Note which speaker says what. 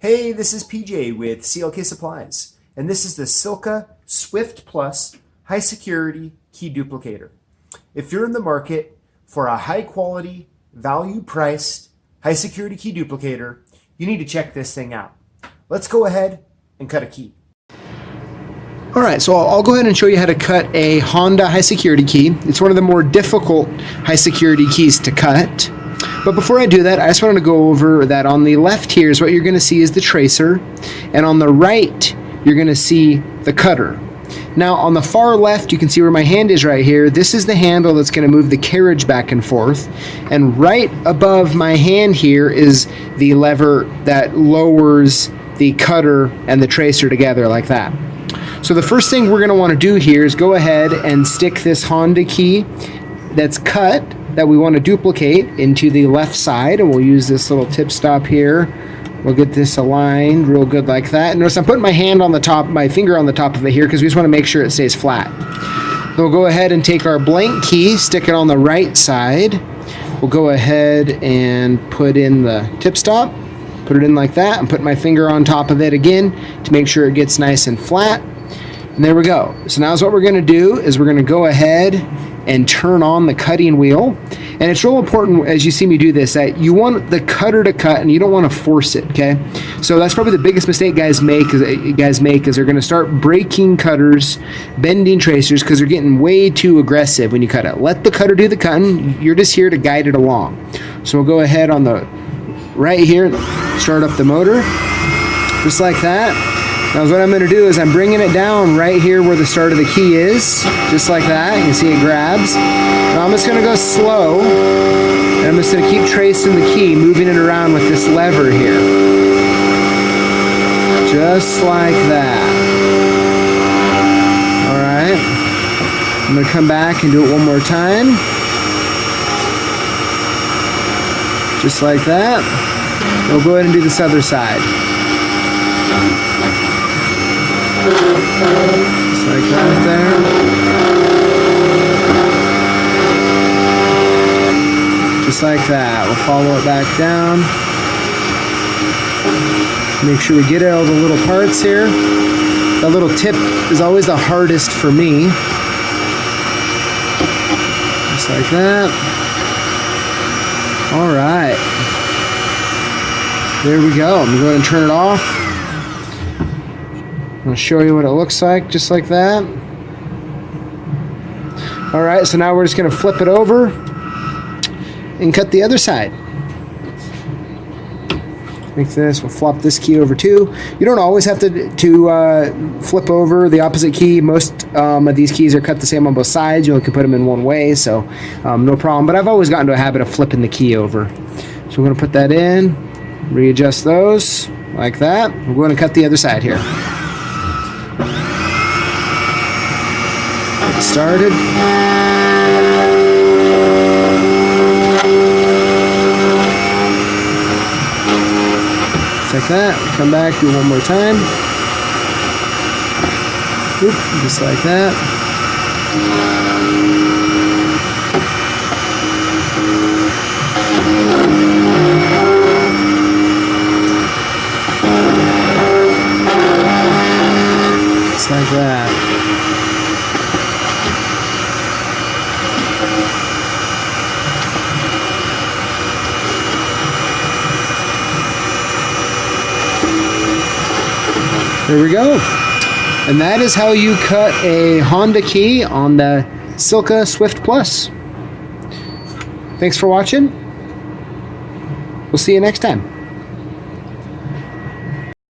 Speaker 1: Hey, this is PJ with CLK Supplies, and this is the Silca Swift Plus High Security Key Duplicator. If you're in the market for a high quality, value priced, high security key duplicator, you need to check this thing out. Let's go ahead and cut a key.
Speaker 2: All right, so I'll go ahead and show you how to cut a Honda high security key. It's one of the more difficult high security keys to cut. But before I do that, I just wanted to go over that on the left here is what you're going to see is the tracer, and on the right, you're going to see the cutter. Now, on the far left, you can see where my hand is right here. This is the handle that's going to move the carriage back and forth, and right above my hand here is the lever that lowers the cutter and the tracer together like that. So the first thing we're going to want to do here is go ahead and stick this Honda key that's cut that we want to duplicate into the left side, and we'll use this little tip stop here. We'll get this aligned real good like that. And notice I'm putting my hand on the top, my finger on the top of it here because we just want to make sure it stays flat. Then we'll go ahead and take our blank key, stick it on the right side. We'll go ahead and put in the tip stop, put it in like that, and put my finger on top of it again to make sure it gets nice and flat. And there we go. So now what we're going to do is we're going to go ahead and turn on the cutting wheel. And it's real important as you see me do this that you want the cutter to cut and you don't want to force it, okay? So that's probably the biggest mistake guys make is they're going to start breaking cutters, bending tracers because they're getting way too aggressive when you cut it. Let the cutter do the cutting. You're just here to guide it along. So we'll go ahead on the right here, start up the motor, just like that. Now what I'm going to do is I'm bringing it down right here where the start of the key is, just like that. You can see it grabs. Now I'm just going to go slow, and I'm just going to keep tracing the key, moving it around with this lever here. Just like that. Alright. I'm going to come back and do it one more time. Just like that. We'll go ahead and do this other side. Just like that there. Just like that. We'll follow it back down. Make sure we get all the little parts here. The little tip is always the hardest for me. Just like that. Alright. There we go. I'm going to go ahead and turn it off. I'm going to show you what it looks like, just like that. Alright, so now we're just going to flip it over and cut the other side. Like this, we'll flop this key over too. You don't always have to flip over the opposite key. Most of these keys are cut the same on both sides. You only can put them in one way, so no problem. But I've always gotten to a habit of flipping the key over. So we're going to put that in, readjust those, like that. We're going to cut the other side here. Get started. Just like that. Come back, do it one more time. Oop, just like that. Just like that. There we go. And that is how you cut a Honda key on the Silca Swift Plus. Thanks for watching. We'll see you next time.